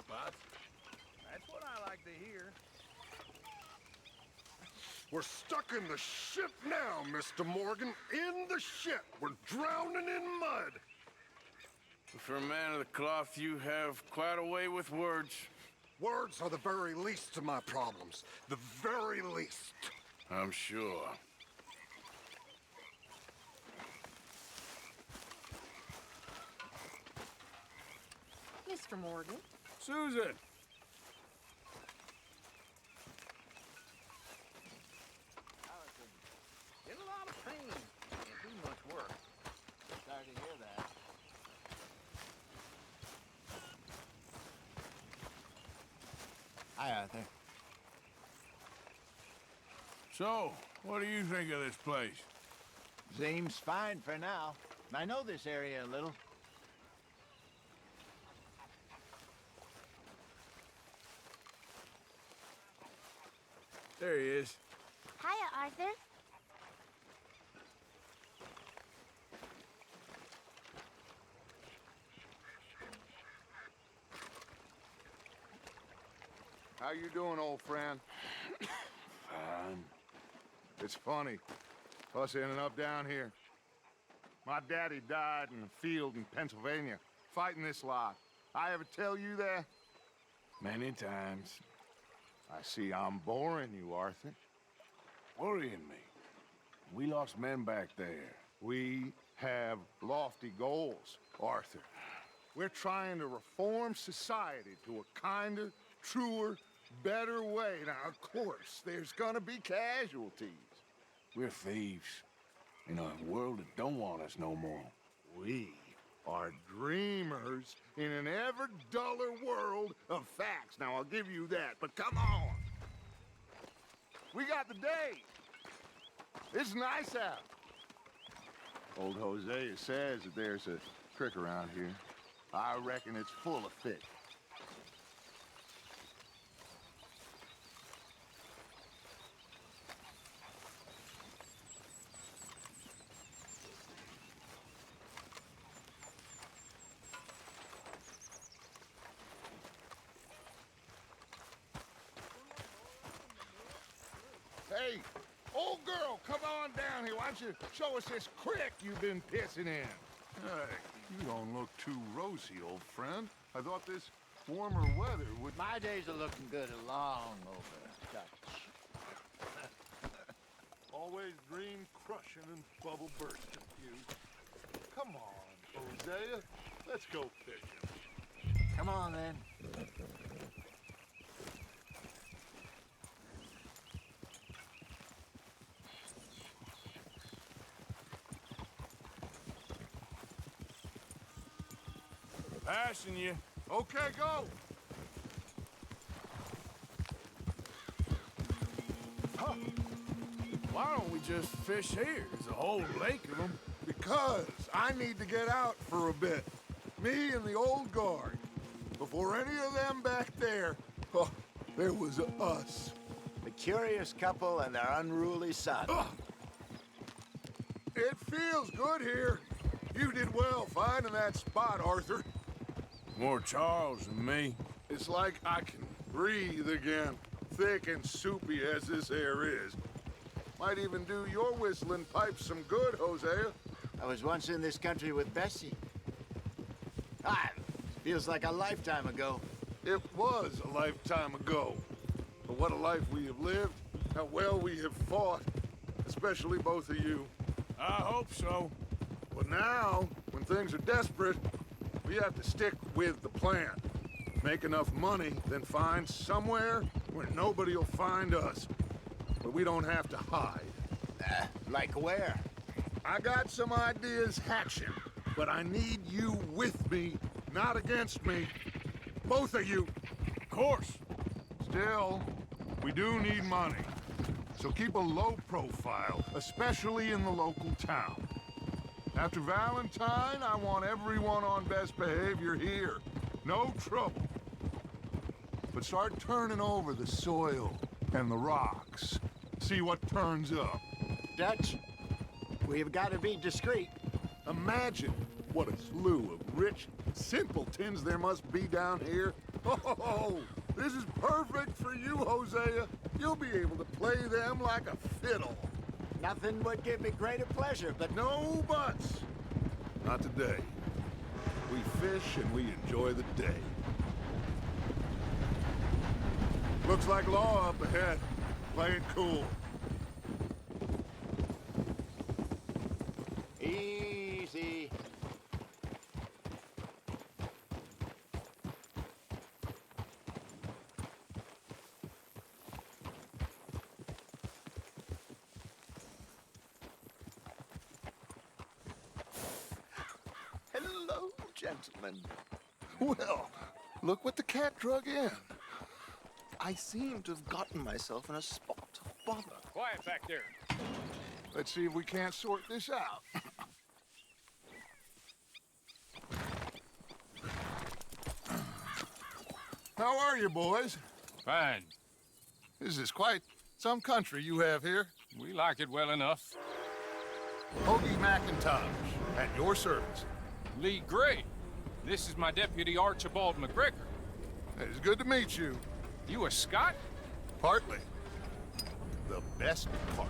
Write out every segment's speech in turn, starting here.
spots. That's what I like to hear. We're stuck in the ship now, Mr. Morgan. In the ship. We're drowning in mud. For a man of the cloth, you have quite a way with words. Words are the very least of my problems. The very least. I'm sure. Mr. Morgan. Susan! In a lot of pain. Can't do much work. Sorry to hear that. Hi, Arthur. So, what do you think of this place? Seems fine for now. I know this area a little. There he is. Hiya, Arthur. How you doing, old friend? Fine. It's funny. Us ending up down here. My daddy died in a field in Pennsylvania, fighting this lot. I ever tell you that? Many times. I see I'm boring you, Arthur. Worrying me. We lost men back there. We have lofty goals, Arthur. We're trying to reform society to a kinder, truer, better way. Now, of course, there's gonna be casualties. We're thieves. In a world that don't want us no more. We are dreamers in an ever duller world of facts. Now, I'll give you that, but come on. We got the day. It's nice out. Old Hosea says that there's a creek around here. I reckon it's full of fish. Hey, old girl, come on down here. Why don't you show us this creek you've been pissing in? Hey, you don't look too rosy, old friend. I thought this warmer weather would... My days are looking good along over Dutch. Always dream crushing and bubble bursting, you. Come on, Hosea. Let's go fishing. Come on, then. Passing you. Okay, go. Huh. Why don't we just fish here? There's a whole lake of them. Because I need to get out for a bit. Me and the old guard. Before any of them back there, oh, there was us. The curious couple and their unruly son. Ugh. It feels good here. You did well finding that spot, Arthur. More Charles than me. It's like I can breathe again, thick and soupy as this air is. Might even do your whistling pipes some good, Hosea. I was once in this country with Bessie. Ah, feels like a lifetime ago. It was a lifetime ago. But what a life we have lived, how well we have fought, especially both of you. I hope so. But now, when things are desperate, we have to stick with the plan. Make enough money, then find somewhere where nobody will find us. Where we don't have to hide. Like where? I got some ideas hatching, but I need you with me, not against me. Both of you. Of course. Still, we do need money. So keep a low profile, especially in the local town. After Valentine, I want everyone on best behavior here. No trouble. But start turning over the soil and the rocks. See what turns up. Dutch, we've got to be discreet. Imagine what a slew of rich simpletons there must be down here Oh, this is perfect for you, Hosea. You'll be able to play them like a fiddle. Nothing would give me greater pleasure, but No buts. Not today. We fish and we enjoy the day. Looks like law up ahead. Play it cool. easy. Hello, gentlemen. Well, look what the cat drug in. I seem to have gotten myself in a spot of bother. Quiet back there. Let's see if we can't sort this out. How are you, boys? Fine. This is quite some country you have here. We like it well enough. Hoagie McIntosh, at your service. Lee Gray. This is my deputy Archibald McGregor. It's good to meet you. You a Scot? Partly. The best part.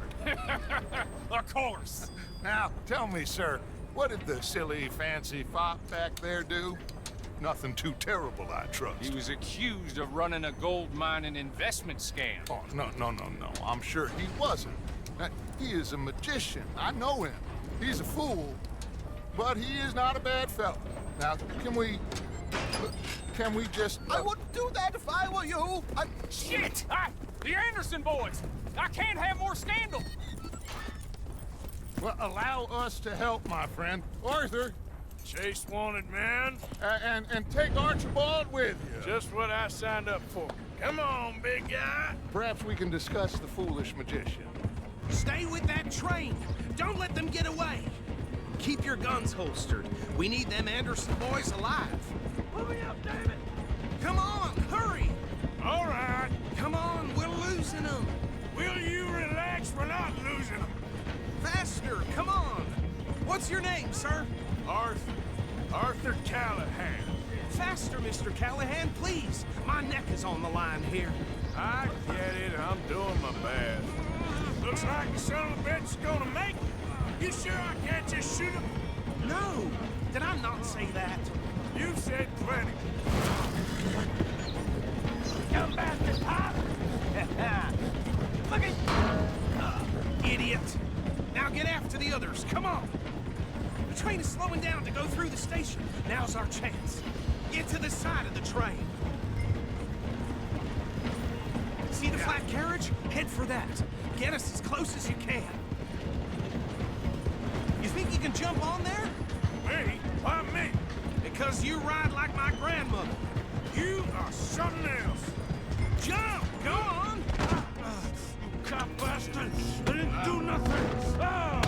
Of course. Now, tell me, sir, what did the silly, fancy fop back there do? Nothing too terrible, I trust. He was accused of running a gold mining investment scam. Oh, no. I'm sure he wasn't. He is a magician. I know him. He's a fool, but he is not a bad fellow. Now, can we just... I wouldn't do that if I were you. Shit! The Anderson boys! I can't have more scandal! Well, allow us to help, my friend. Arthur, Chase wanted, man. and take Archibald with you. Just what I signed up for. Come on, big guy. Perhaps we can discuss the foolish magician. Stay with that train. Don't let them get away. Keep your guns holstered. We need them Anderson boys alive. Hurry up, damn it! Come on, hurry! All right. Come on, we're losing them. Will you relax? We're not losing them. Faster, come on. What's your name, sir? Arthur Callahan. Faster, Mr. Callahan, please. My neck is on the line here. I get it. I'm doing my best. Looks like the son of a bitch is gonna make it. You sure I can't just shoot him? No, did I not say that? You said plenty. Come back to top! Look at... idiot. Now get after the others, come on. The train is slowing down to go through the station. Now's our chance. Get to the side of the train. See the flat carriage? Head for that. Get us as close as you can. You think you can jump on there? Me? Why me? Because you ride like my grandmother. You are something else. Jump! Go on! Cop bastard! I didn't do nothing! Ah!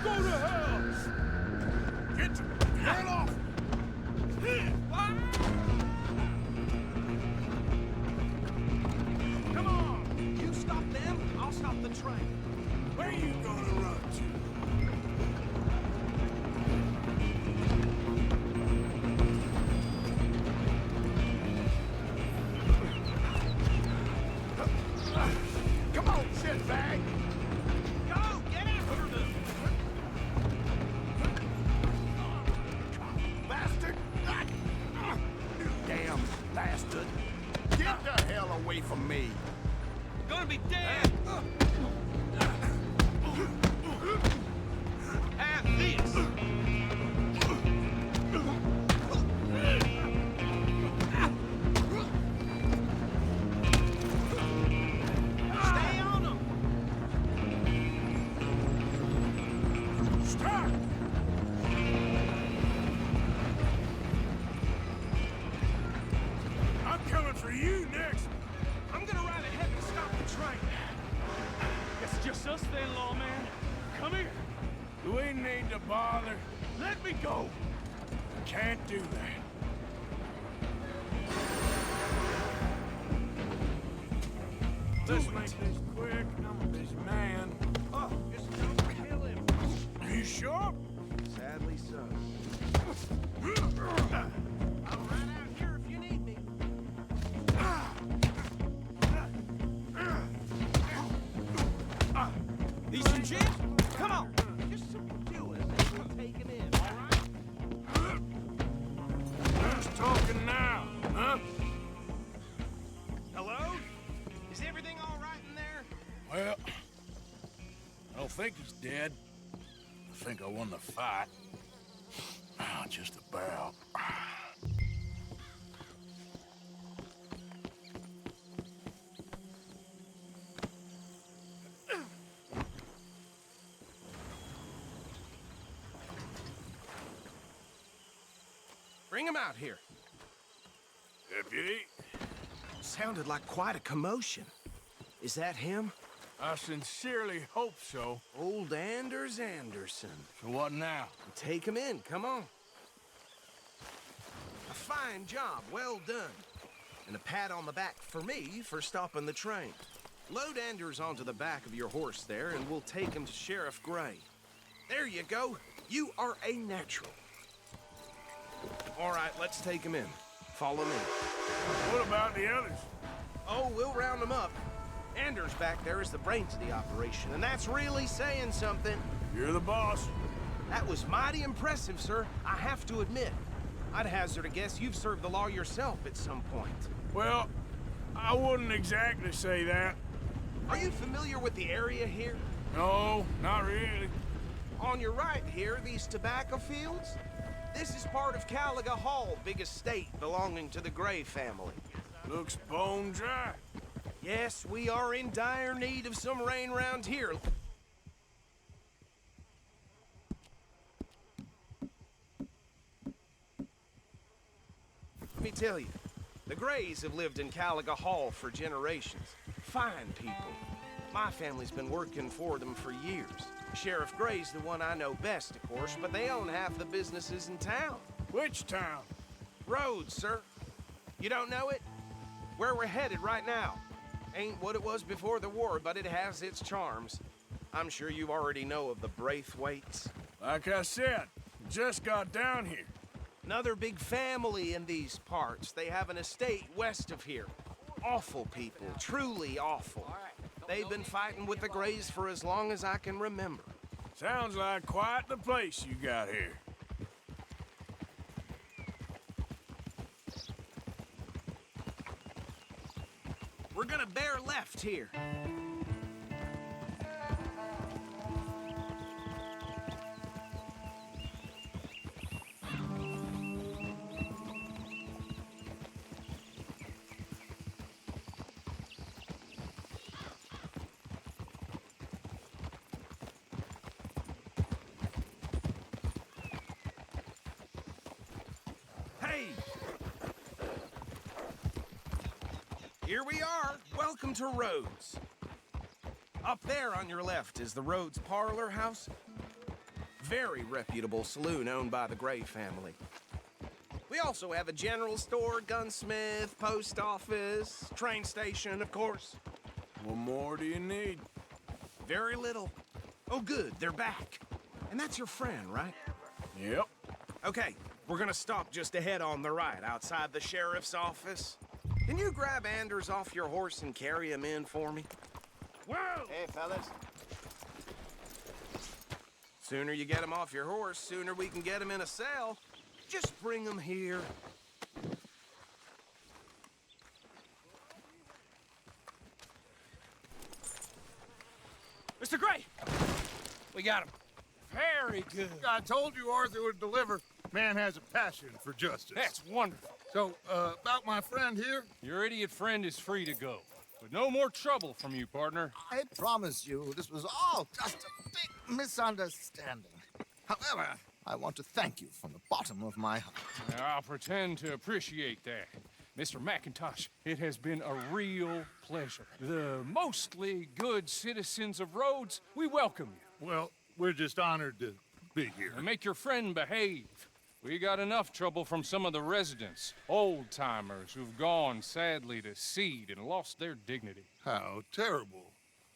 Go to hell! Get the hell off! Come on! You stop them, I'll stop the train. Where you gonna run to? Come on, shitbag. Go! Get after them! Bastard. You damn bastard. Get the hell away from me. You're gonna be dead! Have this! Stay on them! Stop! I'm coming for you next. I'm gonna ride ahead and stop the train. It's just us then, lawman. Come here. Do we need to bother? Let me go. Can't do that. Let's make this quick. I'm a busy man. Oh, just don't kill him. You sure? Sadly so. I'm Well, I don't think he's dead. I think I won the fight. Just about. Bring him out here. Deputy, Sounded like quite a commotion. Is that him? I sincerely hope so. Old Anders Anderson. So what now? Take him in, come on. A fine job, well done. And a pat on the back for me for stopping the train. Load Anders onto the back of your horse there, and we'll take him to Sheriff Gray. There you go. You are a natural. All right, let's take him in. Follow me. What about the others? Oh, we'll round them up. Anders back there is the brains of the operation, and that's really saying something. You're the boss. That was mighty impressive, sir. I have to admit. I'd hazard a guess you've served the law yourself at some point. Well, I wouldn't exactly say that. Are you familiar with the area here? No, not really. On your right here, these tobacco fields? This is part of Caliga Hall, big estate belonging to the Gray family. Looks bone dry. Yes, we are in dire need of some rain round here. Let me tell you, the Grays have lived in Caliga Hall for generations. Fine people. My family's been working for them for years. Sheriff Gray's the one I know best, of course, but they own half the businesses in town. Which town? Rhodes, sir. You don't know it? Where we're headed right now. Ain't what it was before the war, but it has its charms. I'm sure you already know of the Braithwaites. Like I said, just got down here. Another big family in these parts. They have an estate west of here. Awful people, truly awful. They've been fighting with the Grays for as long as I can remember. Sounds like quite the place you got here. We're gonna bear left here. Hey! Here we are. Welcome to Rhodes. Up there on your left is the Rhodes Parlor House. Very reputable saloon owned by the Gray family. We also have a general store, gunsmith, post office, train station, of course. What more do you need? Very little. Oh, good, they're back. And that's your friend, right? Yep. Okay, we're gonna stop just ahead on the right, outside the sheriff's office. Can you grab Anders off your horse and carry him in for me? Whoa! Hey, fellas. Sooner you get him off your horse, sooner we can get him in a cell. Just bring him here. Mr. Gray! We got him. Very good. I told you Arthur would deliver. Man has a passion for justice. That's wonderful. So, about my friend here? Your idiot friend is free to go. But no more trouble from you, partner. I promise you, this was all just a big misunderstanding. However, I want to thank you from the bottom of my heart. I'll pretend to appreciate that. Mr. McIntosh, it has been a real pleasure. The mostly good citizens of Rhodes, we welcome you. Well, we're just honored to be here. And make your friend behave. We got enough trouble from some of the residents, old-timers who've gone, sadly, to seed and lost their dignity. How terrible.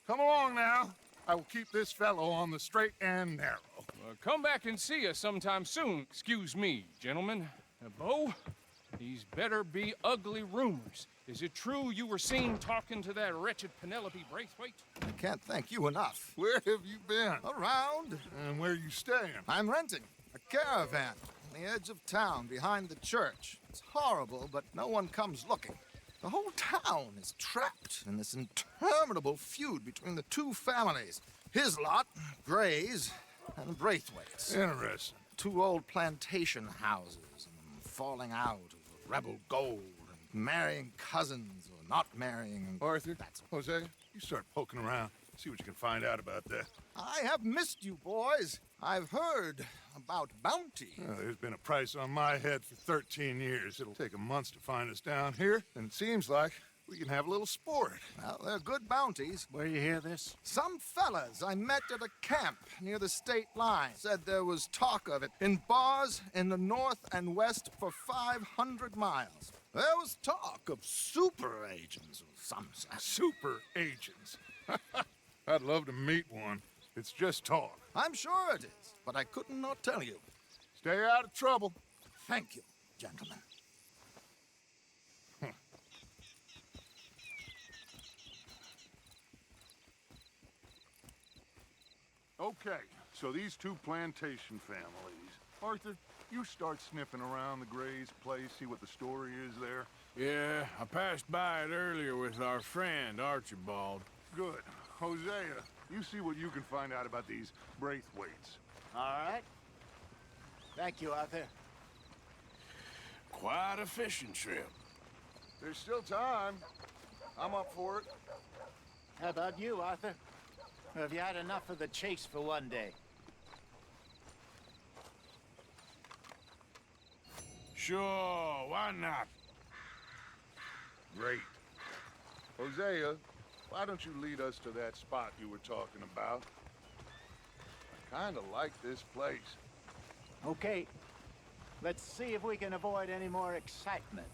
Come along now. I will keep this fellow on the straight and narrow. Come back and see us sometime soon. Excuse me, gentlemen. Bo, these better be ugly rumors. Is it true you were seen talking to that wretched Penelope Braithwaite? I can't thank you enough. Where have you been? Around, And where you staying? I'm renting a caravan on the edge of town behind the church. It's horrible, but no one comes looking. The whole town is trapped in this interminable feud between the two families. His lot, Gray's, and Braithwaite's. Interesting. Two old plantation houses, and falling out over rebel gold, and marrying cousins or not marrying. And Arthur, that's Hosea, you start poking around. See what you can find out about that. I have missed you, boys. I've heard about bounty. Well, there's been a price on my head for 13 years. It'll take 'em months to find us down here, and it seems like we can have a little sport. Well, they're good bounties. Where you hear this? Some fellas I met at a camp near the state line said there was talk of it in bars in the north and west for 500 miles. There was talk of super agents of some sort. Super agents. I'd love to meet one. It's just talk. I'm sure it is, but I couldn't not tell you. Stay out of trouble. Thank you, gentlemen. Okay, so these two plantation families. Arthur, you start sniffing around the Gray's place, see what the story is there. Yeah, I passed by it earlier with our friend, Archibald. Good. Hosea, you see what you can find out about these Braithwaites. All right. Thank you, Arthur. Quite a fishing trip. There's still time. I'm up for it. How about you, Arthur? Or have you had enough of the chase for one day? Sure, why not? Great. Hosea, why don't you lead us to that spot you were talking about? I kind of like this place. Okay. Let's see if we can avoid any more excitement.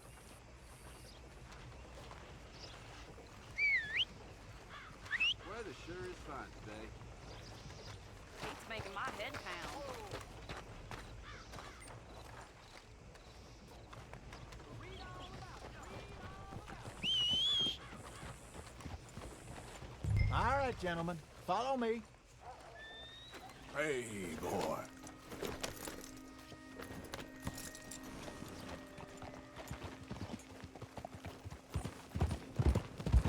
Weather sure is fine today. It's making my head pound. All right, gentlemen. Follow me. Hey, boy.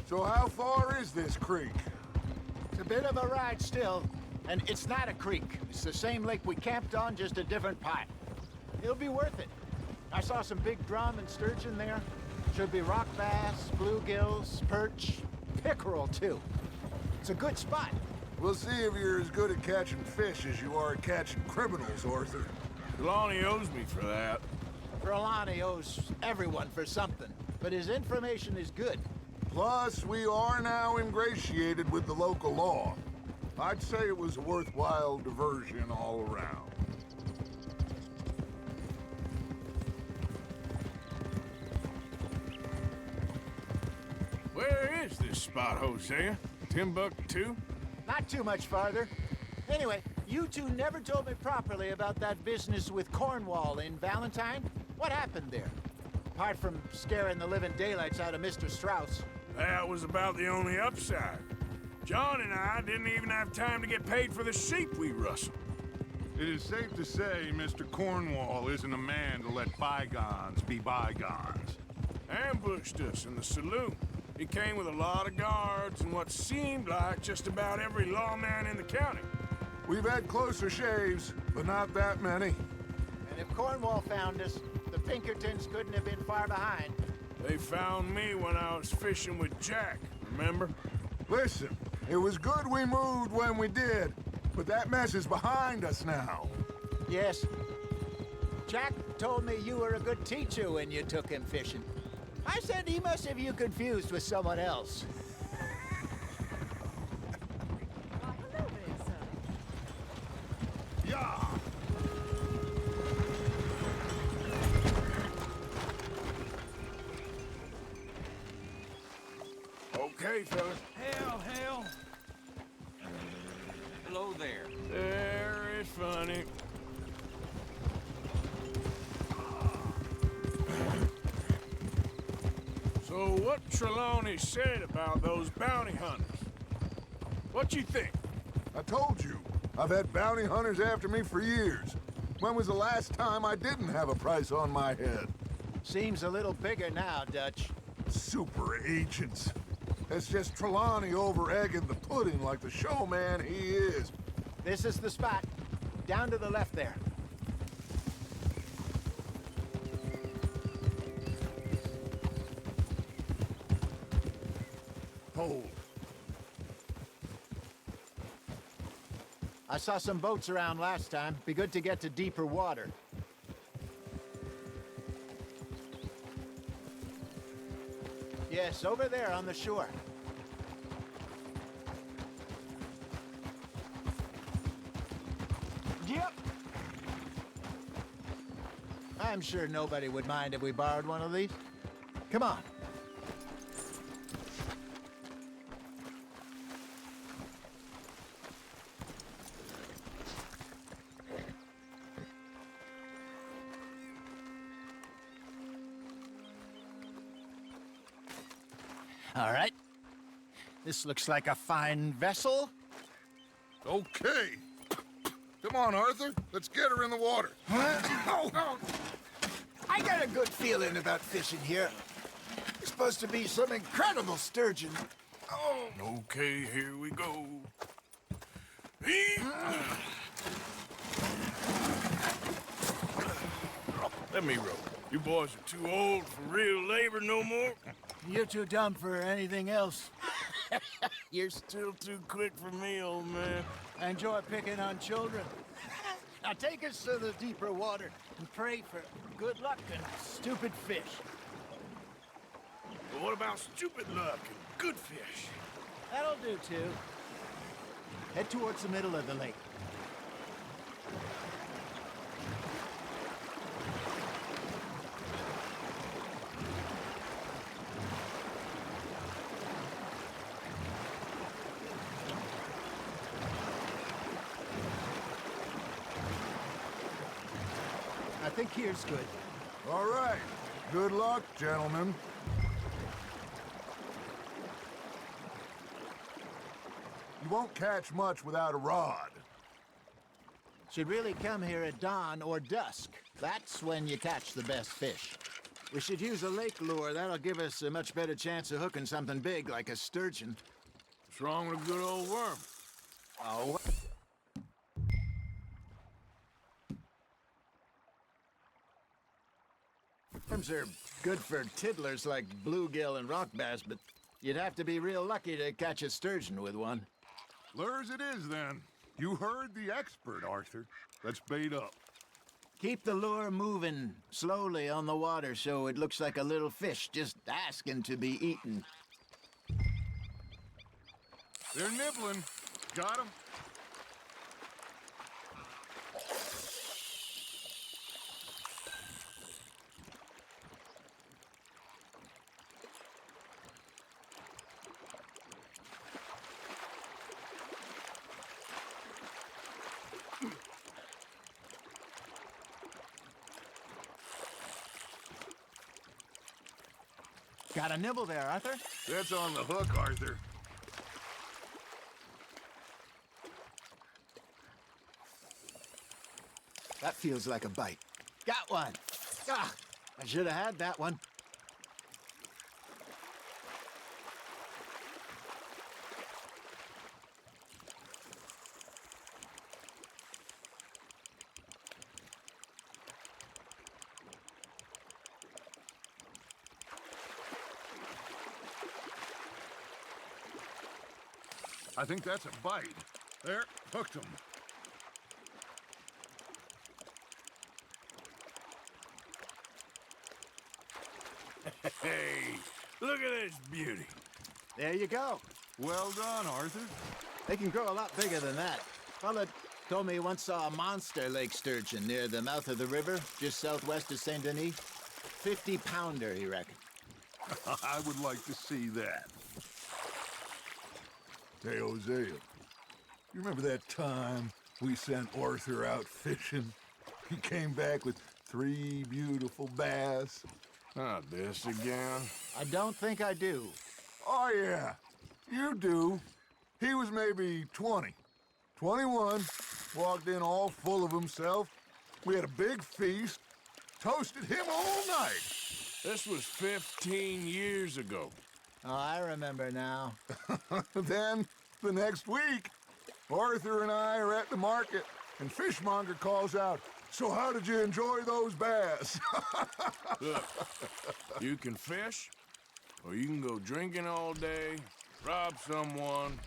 So how far is this creek? It's a bit of a ride still, and it's not a creek. It's the same lake we camped on, just a different part. It'll be worth it. I saw some big drum and sturgeon there. Should be rock bass, bluegills, perch, pickerel, too. It's a good spot. We'll see if you're as good at catching fish as you are at catching criminals, Arthur. Lonnie owes me for that. Trelawney owes everyone for something, but his information is good. Plus, we are now ingratiated with the local law. I'd say it was a worthwhile diversion all around. Where is this spot, Hosea? Timbuktu? Not too much farther. Anyway, you two never told me properly about that business with Cornwall in Valentine. What happened there? Apart from scaring the living daylights out of Mr. Strauss. That was about the only upside. John and I didn't even have time to get paid for the sheep we rustled. It is safe to say Mr. Cornwall isn't a man to let bygones be bygones. Ambushed us in the saloon. He came with a lot of guards and what seemed like just about every lawman in the county. We've had closer shaves, but not that many. And if Cornwall found us, the Pinkertons couldn't have been far behind. They found me when I was fishing with Jack, remember? Listen, it was good we moved when we did, but that mess is behind us now. Yes. Jack told me you were a good teacher when you took him fishing. I said he must have you confused with someone else. Yeah! Okay, fellas. Hell. Hello there. Very funny. So what Trelawney said about those bounty hunters? What you think? I told you, I've had bounty hunters after me for years. When was the last time I didn't have a price on my head? Seems a little bigger now, Dutch. super agents. It's just Trelawney over-egging the pudding like the showman he is. This is the spot. Down to the left there. Hold. I saw some boats around last time. Be good to get to deeper water. Yes, over there on the shore. Yep. I'm sure nobody would mind if we borrowed one of these. Come on. All right. This looks like a fine vessel. Okay. Come on, Arthur. Let's get her in the water. Oh. I got a good feeling about fishing here. It's supposed to be some incredible sturgeon. Oh. Okay, here we go. Let me row. You boys are too old for real labor no more. You're too dumb for anything else. You're still too quick for me, old man. I enjoy picking on children. Now take us to the deeper water and pray for good luck and stupid fish. But what about stupid luck and good fish? That'll do, too. Head towards the middle of the lake. I think here's good. All right. Good luck, gentlemen. You won't catch much without a rod. Should really come here at dawn or dusk. That's when you catch the best fish. We should use a lake lure. That'll give us a much better chance of hooking something big like a sturgeon. What's wrong with a good old worm? Oh. Worms are good for tiddlers like bluegill and rock bass, but you'd have to be real lucky to catch a sturgeon with one. Lures it is, then. You heard the expert, Arthur. Let's bait up. Keep the lure moving slowly on the water so it looks like a little fish just asking to be eaten. They're nibbling. Got 'em? Got a nibble there, Arthur? That's on the hook, Arthur. That feels like a bite. Got one. Ah, I should have had that one. I think that's a bite. There, hooked him. Hey, look at this beauty. There you go. Well done, Arthur. They can grow a lot bigger than that. Fella told me he once saw a monster lake sturgeon near the mouth of the river, just southwest of Saint Denis. 50-pounder, he reckoned. I would like to see that. Hey, Hosea, you remember that time we sent Arthur out fishing? He came back with 3 beautiful bass. Not this again. I don't think I do. Oh, yeah, you do. He was maybe 20, 21, walked in all full of himself. We had a big feast, toasted him all night. This was 15 years ago. Oh, I remember now. Then, the next week, Arthur and I are at the market, and Fishmonger calls out, "So how did you enjoy those bass?" Look, you can fish, or you can go drinking all day, rob someone,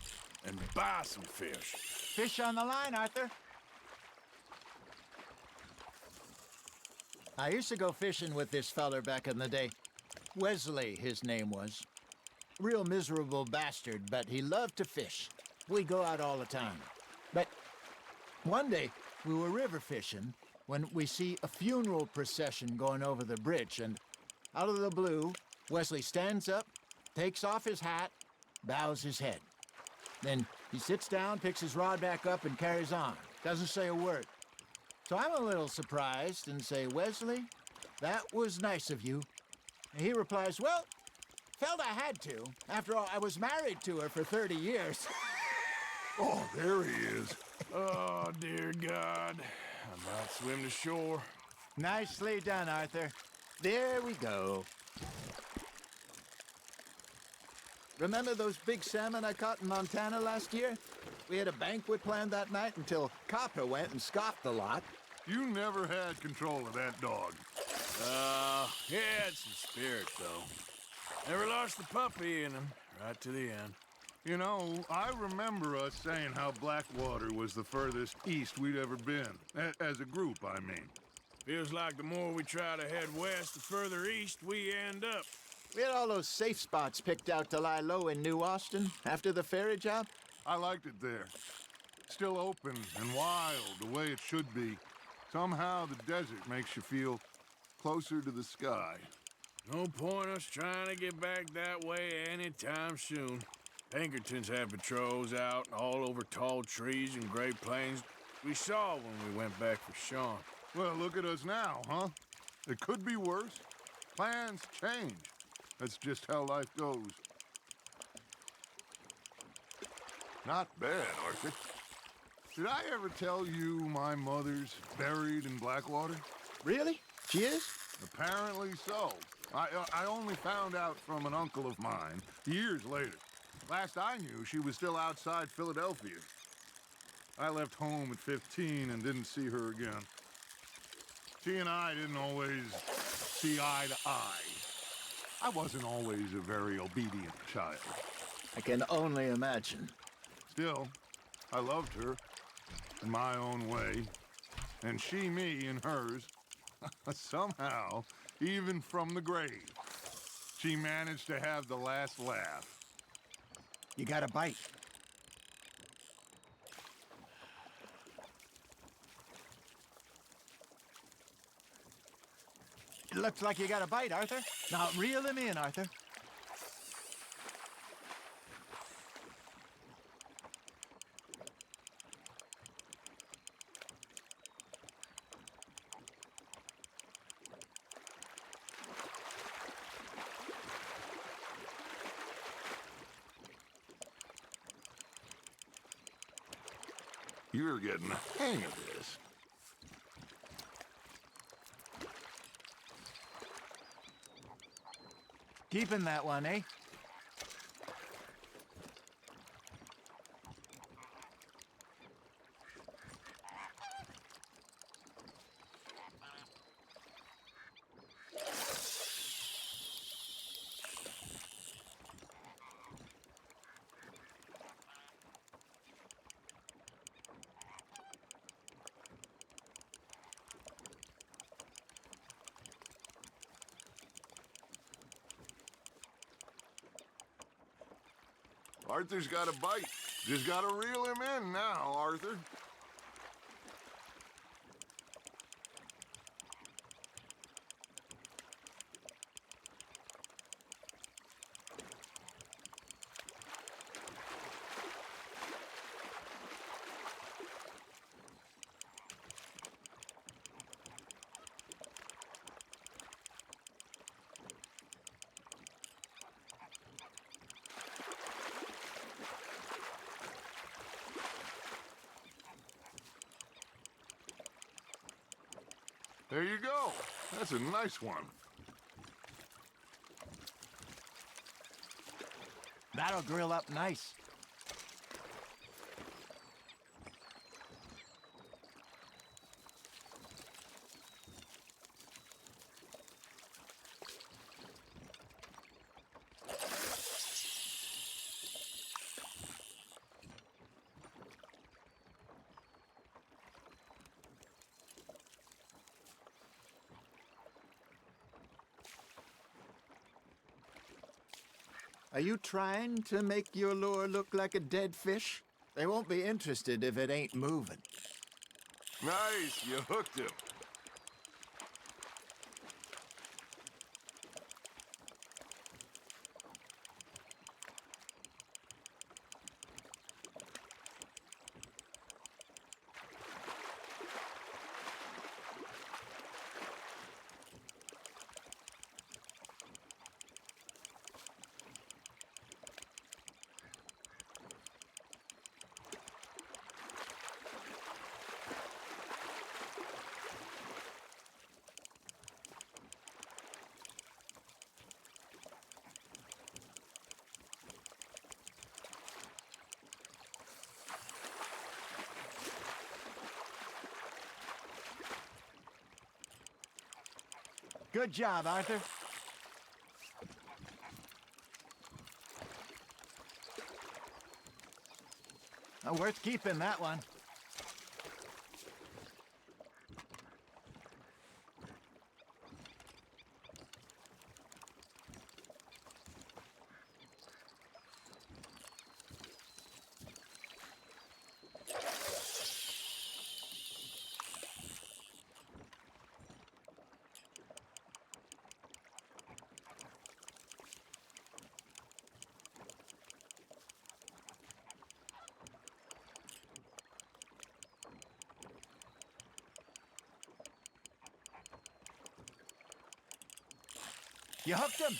and buy some fish. Fish on the line, Arthur. I used to go fishing with this feller back in the day. Wesley, his name was. Real miserable bastard, but he loved to fish. We'd go out all the time. But one day, we were river fishing when we see a funeral procession going over the bridge, and out of the blue, Wesley stands up, takes off his hat, bows his head. Then he sits down, picks his rod back up, and carries on. Doesn't say a word. So I'm a little surprised and say, "Wesley, that was nice of you." And he replies, "Well, felt I had to. After all, I was married to her for 30 years. Oh, there he is. Oh, dear God. I might swim to shore. Nicely done, Arthur. There we go. Remember those big salmon I caught in Montana last year? We had a banquet planned that night until Compra went and scoffed the lot. You never had control of that dog. He had some spirit, though. Never lost the puppy in him, right to the end. You know, I remember us saying how Blackwater was the furthest east we'd ever been. As a group, I mean. Feels like the more we try to head west, the further east we end up. We had all those safe spots picked out to lie low in New Austin after the ferry job. I liked it there. Still open and wild, the way it should be. Somehow the desert makes you feel closer to the sky. No point us trying to get back that way anytime soon. Pinkertons have patrols out all over tall trees and Great Plains. We saw when we went back for Sean. Well, look at us now, huh? It could be worse. Plans change. That's just how life goes. Not bad, Arthur. Did I ever tell you my mother's buried in Blackwater? Really? She is? Apparently so. I only found out from an uncle of mine years later. Last I knew, she was still outside Philadelphia. I left home at 15 and didn't see her again. She and I didn't always see eye to eye. I wasn't always a very obedient child. I can only imagine. Still, I loved her in my own way, and she me in hers. Somehow, even from the grave, she managed to have the last laugh. You got a bite. It looks like you got a bite, Arthur. Now reel him in, Arthur. You're getting the hang of this. Keeping that one, eh? Arthur's got a bite. Just gotta reel him in now, Arthur. There you go. That's a nice one. That'll grill up nice. Are you trying to make your lure look like a dead fish? They won't be interested if it ain't moving. Nice, you hooked him. Good job, Arthur. Worth keeping, that one. You hooked him.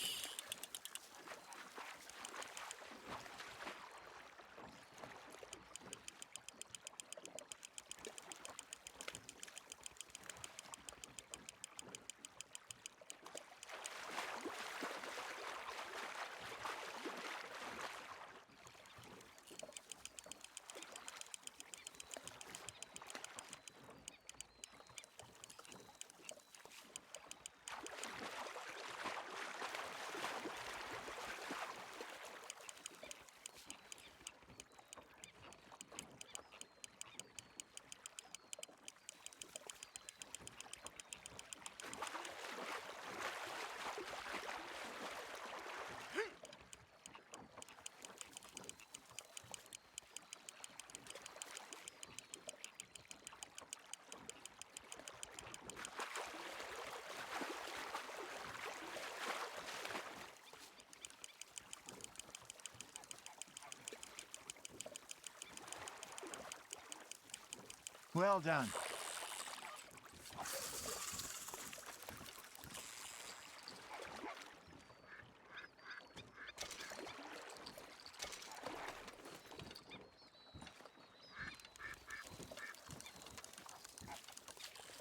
Well done.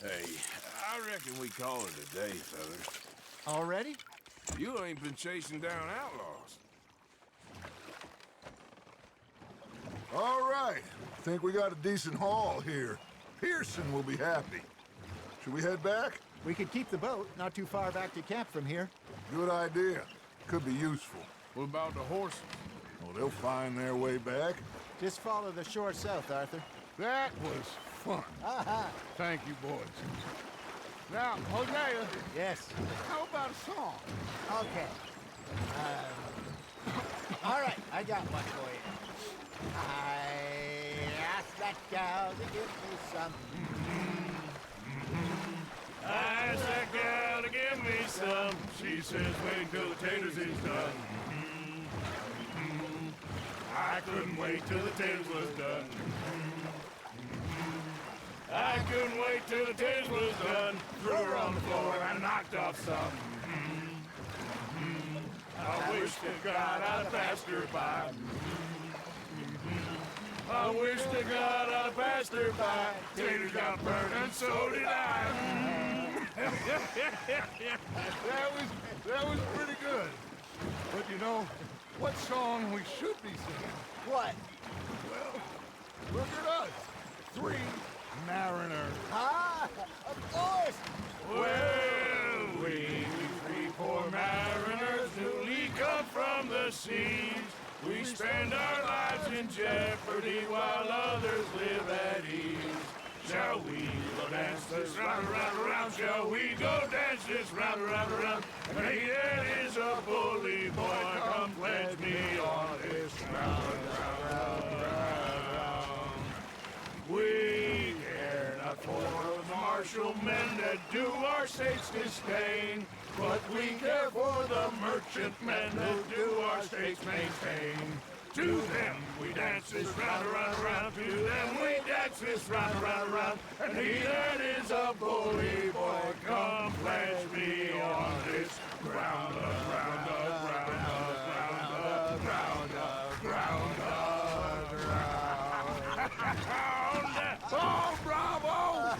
Hey, I reckon we call it a day, fellas. Already? You ain't been chasing down outlaws. All right. Think we got a decent haul here. Pearson will be happy. Should we head back? We could keep the boat not too far back to camp from here. Good idea. Could be useful. What about the horses? Well, they'll find their way back. Just follow the shore south, Arthur. That was fun. Aha! Thank you, boys. Now, Hosea, Yes. how about a song? Okay. All right, I got one for you. I asked that gal to give me some. I asked that gal to give me some. She says, wait till the taters is done. I couldn't wait till the taters was done. I couldn't wait till the taters was done. Threw her on the floor and knocked off some. I wish to God I'd have passed her by. I wish to God I'd passed her by. Taters got burned and so did I. That was pretty good. But you know, what song we should be singing. What? Well, look at us. 3 mariners. Ah, of course! Well, we 3 poor mariners newly come from the seas. We spend our lives in jeopardy while others live at ease. Shall we go dance this round, round, round? Shall we go dance this round, round, round? Hey, that is a bully boy. Come pledge me on this round, round, round, round. We care not for the martial men that do our states disdain, but we care for the merchant men that do our states maintain. To them we dance this round, round, round. To them we dance this round, round, round. And he that is a bully boy, come pledge me on this ground up, round up, round up, round up, round up, round up, round up. Oh, bravo!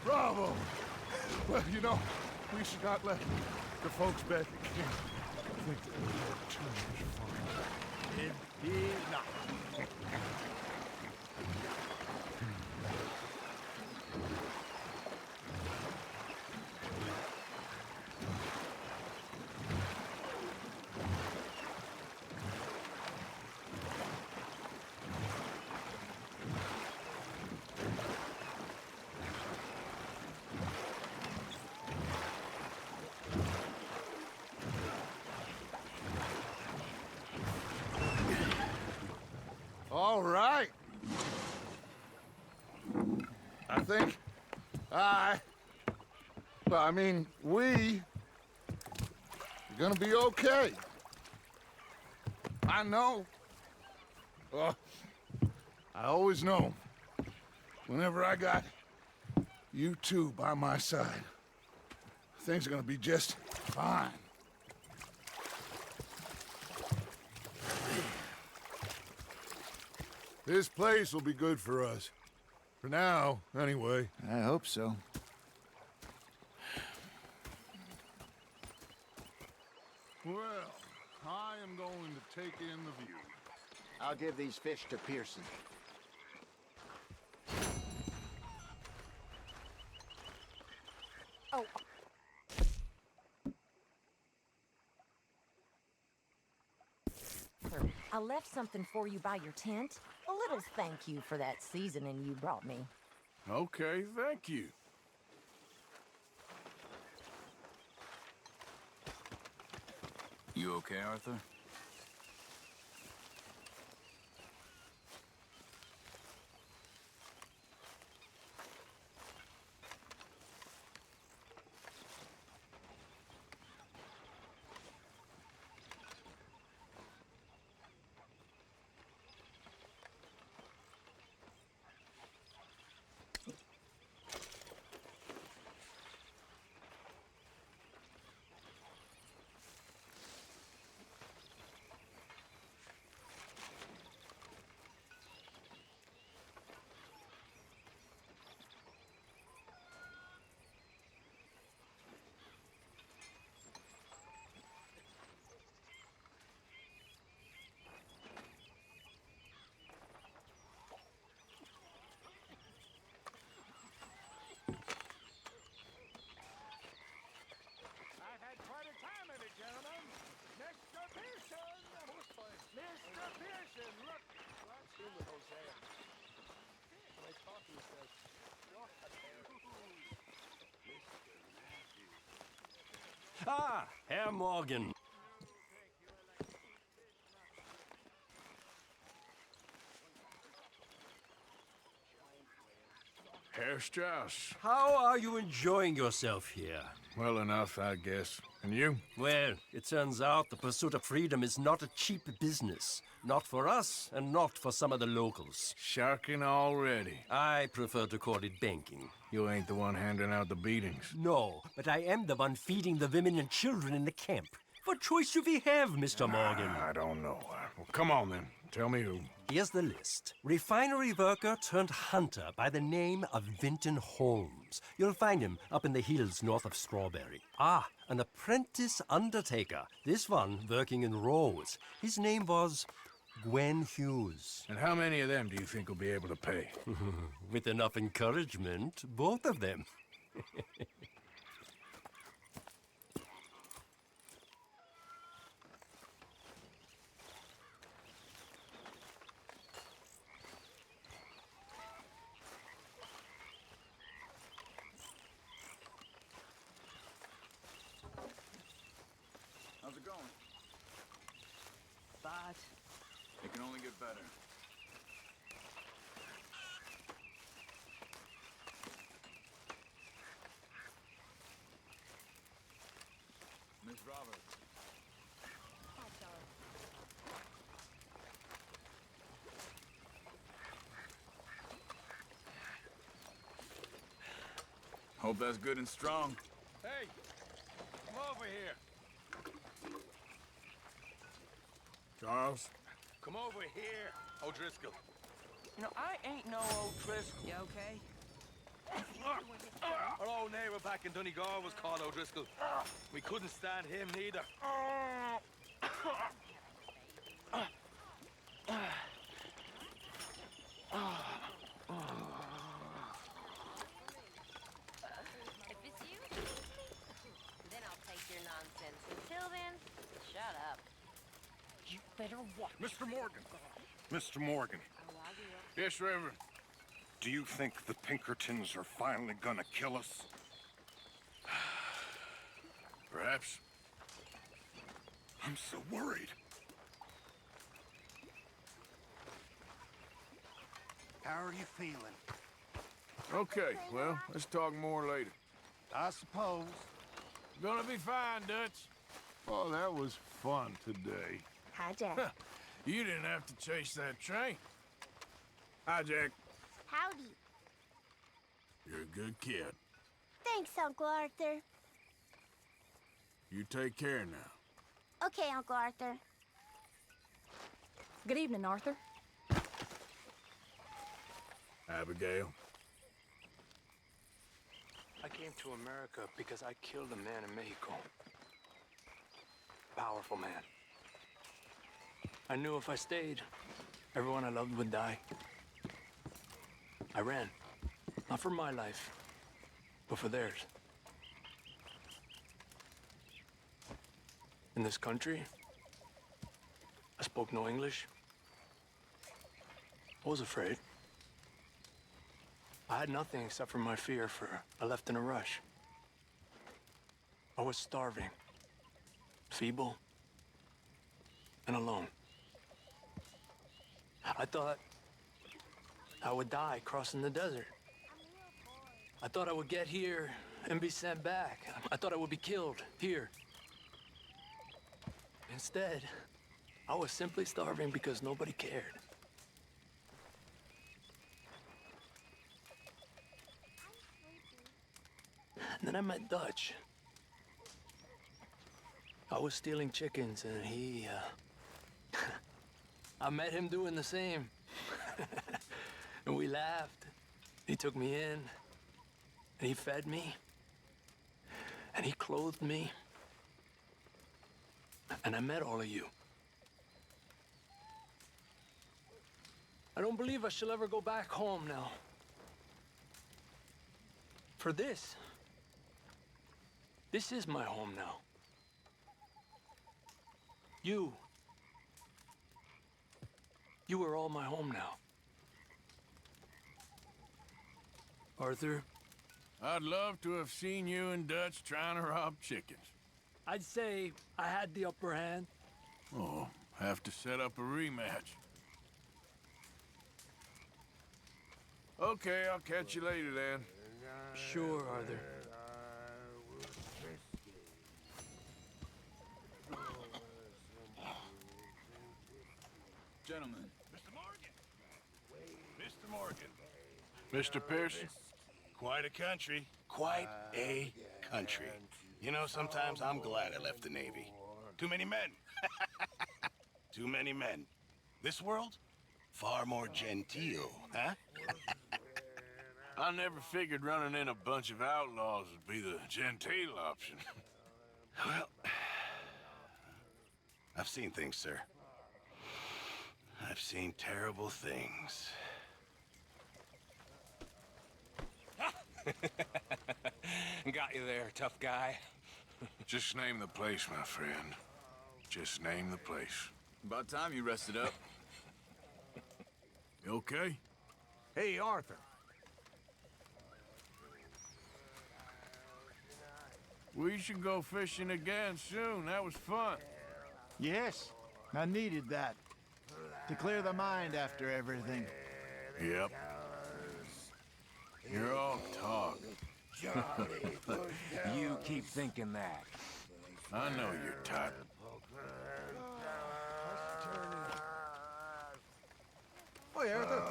Bravo! Well, you know, we should not let the folks back at camp think that we had too much fun. It is not. All right. I think we are gonna be okay. I know. I always know. Whenever I got you two by my side, things are gonna be just fine. This place will be good for us. For now, anyway. I hope so. Well, I am going to take in the view. I'll give these fish to Pearson. Oh. I left something for you by your tent. A little thank you for that seasoning you brought me. Okay, thank you. You okay, Arthur? Mr. Pearson, look! What's in with Hosea? My coffee says, Ah, Herr Morgan. Herr Strauss. How are you enjoying yourself here? Well enough, I guess. And you? Well, it turns out the pursuit of freedom is not a cheap business. Not for us, and not for some of the locals. Sharking already. I prefer to call it banking. You ain't the one handing out the beatings. No, but I am the one feeding the women and children in the camp. What choice do we have, Mr. Morgan? I don't know. Well, come on then. Tell me who. Here's the list. Refinery worker turned hunter by the name of Vinton Holmes. You'll find him up in the hills north of Strawberry. Ah, an apprentice undertaker. This one working in rows. His name was Gwen Hughes. And how many of them do you think will be able to pay? With enough encouragement, both of them. How's it going? But It can only get better. Miss Roberts. Hope that's good and strong. Hey, come over here. Charles? Come over here, O'Driscoll. You know, I ain't no O'Driscoll. You okay? Our old neighbor back in Donegal was called O'Driscoll. We couldn't stand him neither. If it's you, then I'll take your nonsense. Until then, shut up. You better watch. Mr. Morgan. Mr. Morgan, Yes, Reverend. do you think the Pinkertons are finally gonna kill us? Perhaps. I'm so worried. How are you feeling? Okay, well, let's talk more later. I suppose. Gonna be fine, Dutch. Oh, that was fun today. Hi, Jack. You didn't have to chase that train. Hi, Jack. Howdy. You're a good kid. Thanks, Uncle Arthur. You take care now. Okay, Uncle Arthur. Good evening, Arthur. Abigail. I came to America because I killed a man in Mexico. Powerful man. I knew if I stayed, everyone I loved would die. I ran. Not for my life, but for theirs. In this country, I spoke no English. I was afraid. I had nothing except for my fear, for I left in a rush. I was starving, feeble, and alone. I thought I would die crossing the desert. I thought I would get here and be sent back. I thought I would be killed here. Instead, I was simply starving because nobody cared. And then I met Dutch. I was stealing chickens, and he, I met him doing the same. And we laughed. He took me in, and he fed me, and he clothed me. And I met all of you. I don't believe I shall ever go back home now. For this is my home now. You are all my home now. Arthur? I'd love to have seen you and Dutch trying to rob chickens. I'd say I had the upper hand. Oh, have to set up a rematch. Okay, I'll catch you later then. Sure, Arthur. Gentlemen. Mr. Morgan. Mr. Pearson. Quite a country. Quite a country. You know, sometimes I'm glad I left the Navy. Too many men. Too many men. This world? Far more genteel, huh? I never figured running in a bunch of outlaws would be the genteel option. Well, I've seen things, sir. I've seen terrible things. Got you there, tough guy. Just name the place, my friend. Just name the place. About time you rested up. You okay? Hey, Arthur. We should go fishing again soon. That was fun. Yes, I needed that. To clear the mind after everything. Yep. You're all talk. You keep thinking that. I know your type. Hi, Arthur.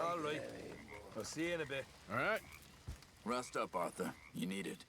All right. I'll see you in a bit. All right? Rest up, Arthur. You need it.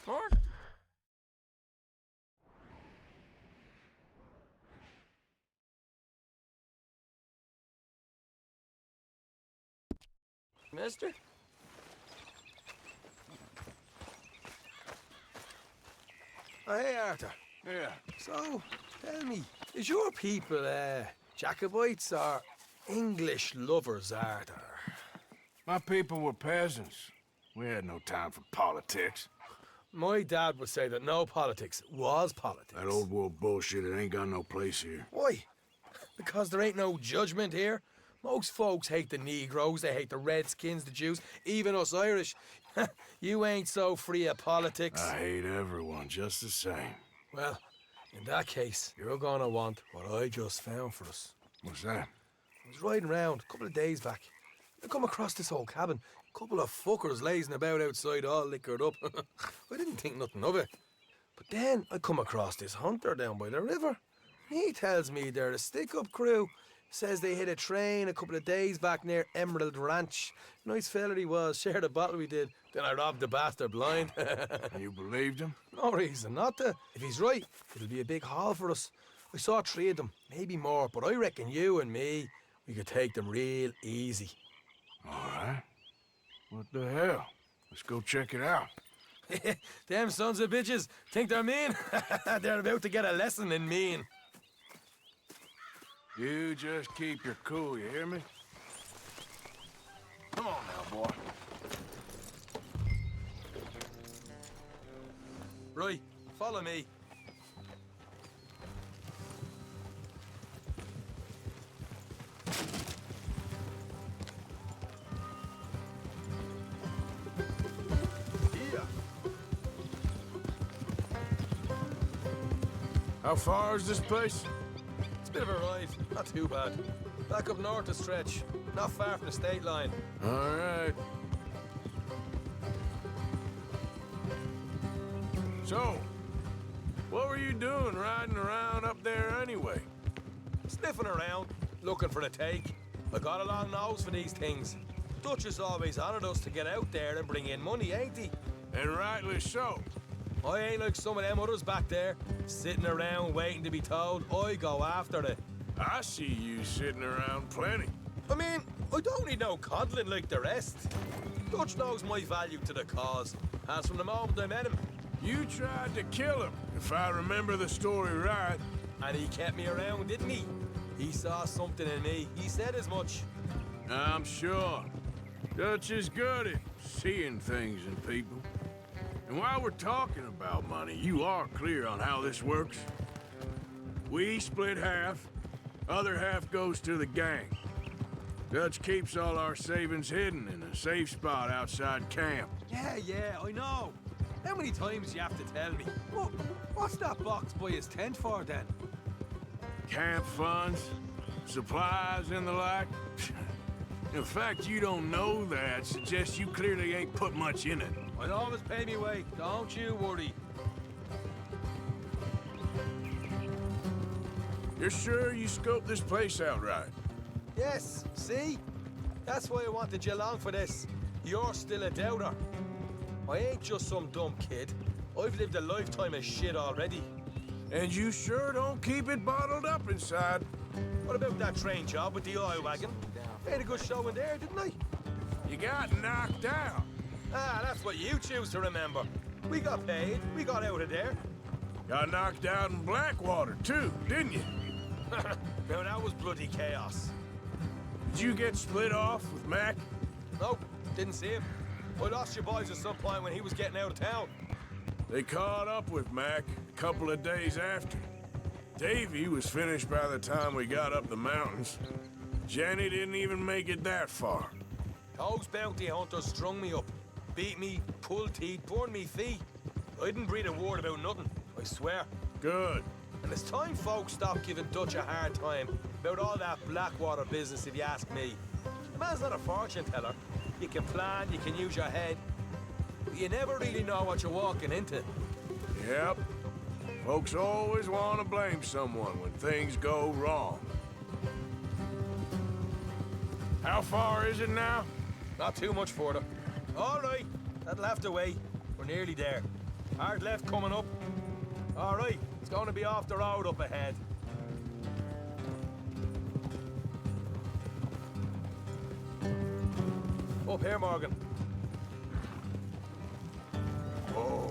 What? Mister? Oh, hey, Arthur. Yeah. So, tell me, is your people, Jacobites or English lovers, Arthur? My people were peasants. We had no time for politics. My dad would say that no politics was politics. That old world bullshit, it ain't got no place here. Why? Because there ain't no judgment here. Most folks hate the Negroes, they hate the Redskins, the Jews, even us Irish. You ain't so free of politics. I hate everyone just the same. Well, in that case, you're gonna want what I just found for us. What's that? I was riding around a couple of days back. I come across this old cabin. A couple of fuckers lazing about outside all liquored up. I didn't think nothing of it. But then I come across this hunter down by the river. He tells me they're a stick-up crew. Says they hit a train a couple of days back near Emerald Ranch. Nice fella he was, shared a bottle we did. Then I robbed the bastard blind. You believed him? No reason not to. If he's right, it'll be a big haul for us. I saw 3 of them, maybe more, but I reckon you and me, we could take them real easy. All right. What the hell? Let's go check it out. Them sons of bitches think they're mean. They're about to get a lesson in mean. You just keep your cool, you hear me? Come on now, boy. Right, follow me. How far is this place? It's a bit of a ride, not too bad. Back up north a stretch, not far from the state line. All right. So, what were you doing riding around up there anyway? Sniffing around, looking for the take. I got a long nose for these things. Dutch has always honoured us to get out there and bring in money, ain't he? And rightly so. I ain't like some of them others back there, sitting around waiting to be told. I go after it. I see you sitting around plenty. I mean, I don't need no coddling like the rest. Dutch knows my value to the cause, as from the moment I met him. You tried to kill him, if I remember the story right. And he kept me around, didn't he? He saw something in me. He said as much. I'm sure. Dutch is good at seeing things in people. And while we're talking about money, you are clear on how this works? We split half, other half goes to the gang. Dutch keeps all our savings hidden in a safe spot outside camp. Yeah, I know. How many times you have to tell me? What's that box by his tent for, then? Camp funds, supplies, and the like. In fact, you don't know that suggests you clearly ain't put much in it. I'll always pay me way, don't you worry. You're sure you scoped this place out right? Yes, see? That's why I wanted you along for this. You're still a doubter. I ain't just some dumb kid. I've lived a lifetime of shit already. And you sure don't keep it bottled up inside. What about that train job with the oil wagon? Made a good show in there, didn't I? You got knocked out. Ah, that's what you choose to remember. We got paid. We got out of there. Got knocked out in Blackwater, too, didn't you? Now, that was bloody chaos. Did you get split off with Mac? Nope, didn't see him. I lost your boys at some point when he was getting out of town. They caught up with Mac a couple of days after. Davy was finished by the time we got up the mountains. Jenny didn't even make it that far. Those bounty hunters strung me up. Beat me, pulled teeth, burned me feet. I didn't breathe a word about nothing, I swear. Good. And it's time folks stopped giving Dutch a hard time about all that Blackwater business, if you ask me. The man's not a fortune teller. You can plan, you can use your head, but you never really know what you're walking into. Yep. Folks always want to blame someone when things go wrong. How far is it now? Not too much further. All right, that'll have to wait. We're nearly there. Hard left coming up. All right, it's going to be off the road up ahead. Up here, Morgan. Oh.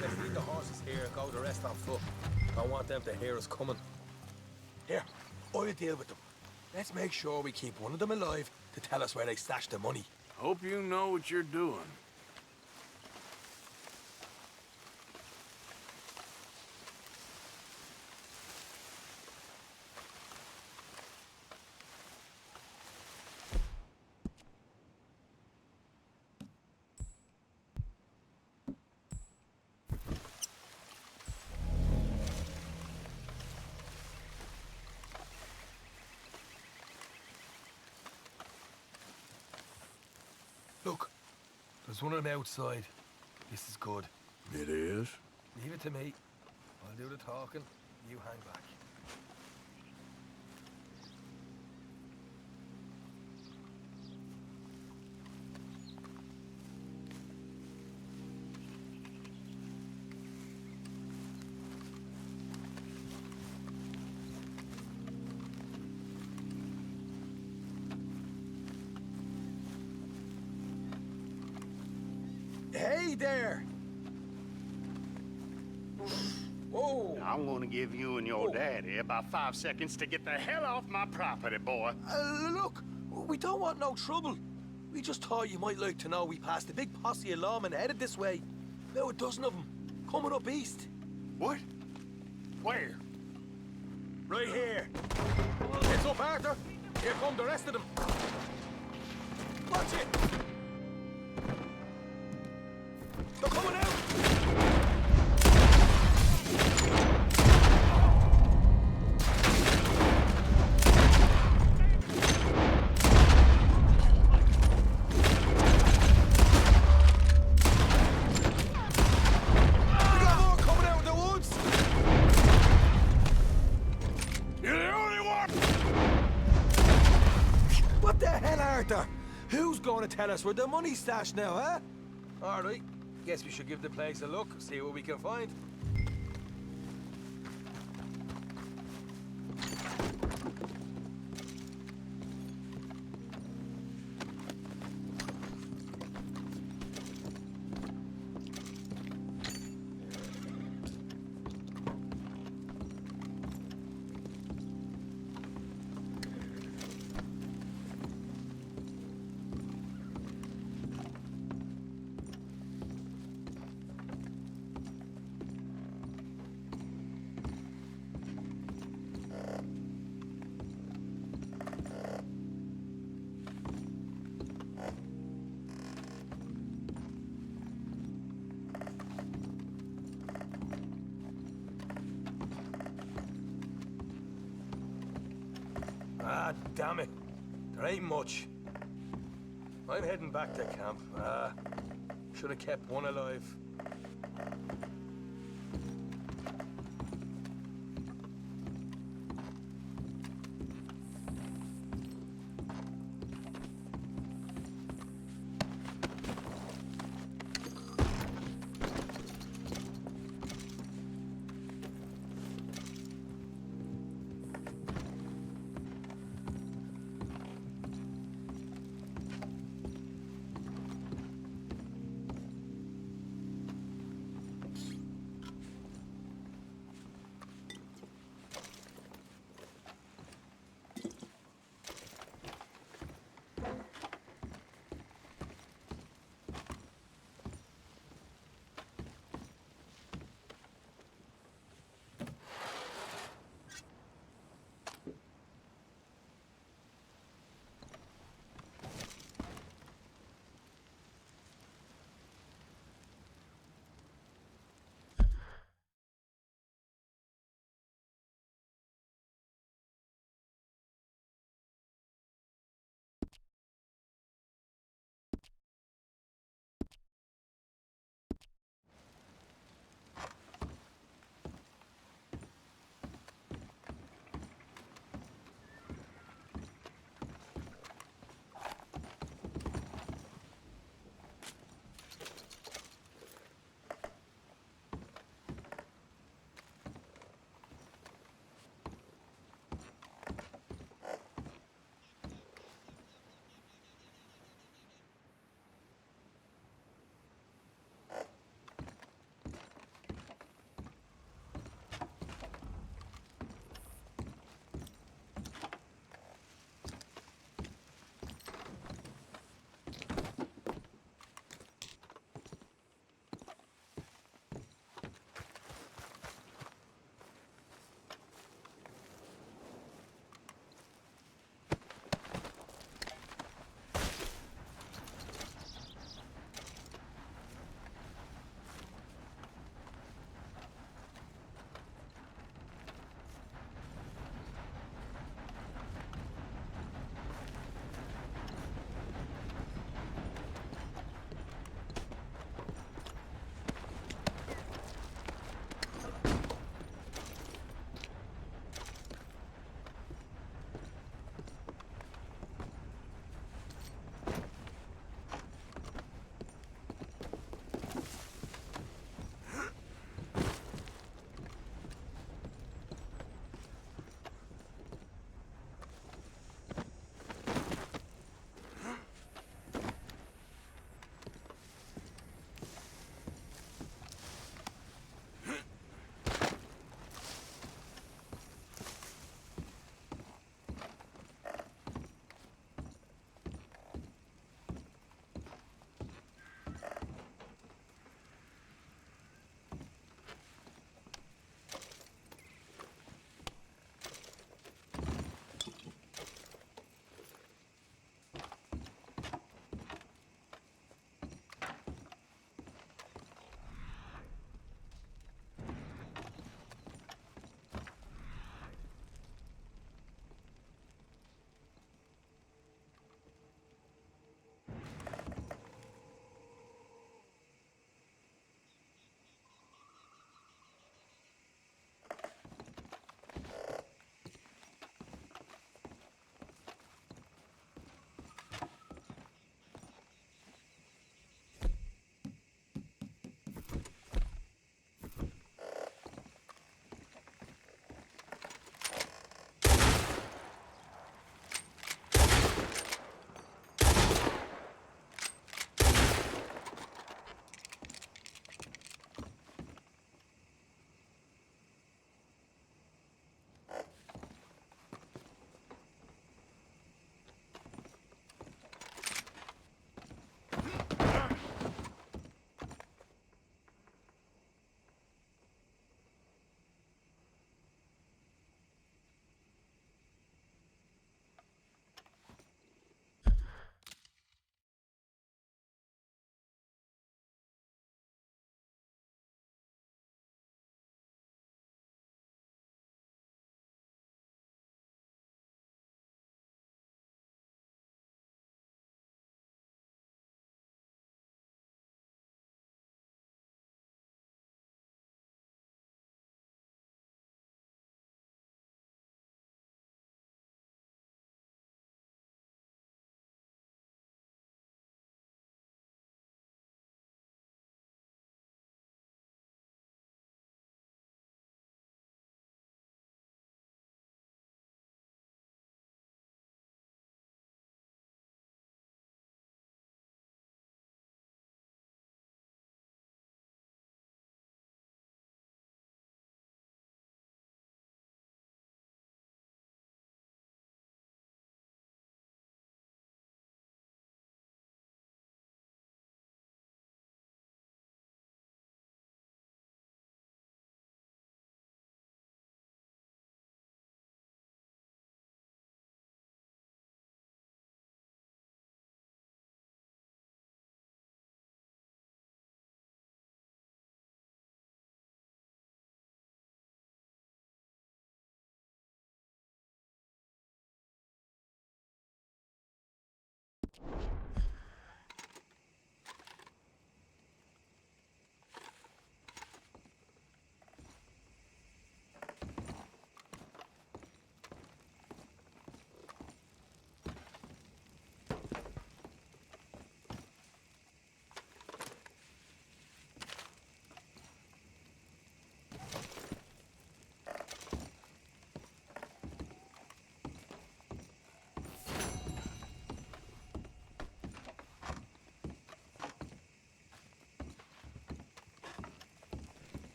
Let's leave the horses here and go the rest on foot. Don't want them to hear us coming. Here, I'll deal with them. Let's make sure we keep one of them alive to tell us where they stashed the money. Hope you know what you're doing. Look, there's one of them outside. This is good. It is? Leave it to me. I'll do the talking. You hang back. there! Whoa! I'm gonna give you and your daddy about 5 seconds to get the hell off my property, boy. Look, we don't want no trouble. We just thought you might like to know we passed a big posse of lawmen headed this way. About a dozen of them, coming up east. What? Where? Right here. It's up, Arthur. Here come the rest of them. Watch it! They're coming out! We got more coming out of the woods! You're the only one! What the hell, Arthur? Who's going to tell us where the money's stashed now, huh? All right. Guess we should give the place a look, see what we can find. Ah, damn it. There ain't much. I'm heading back to camp. Should have kept one alive.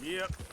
Yep.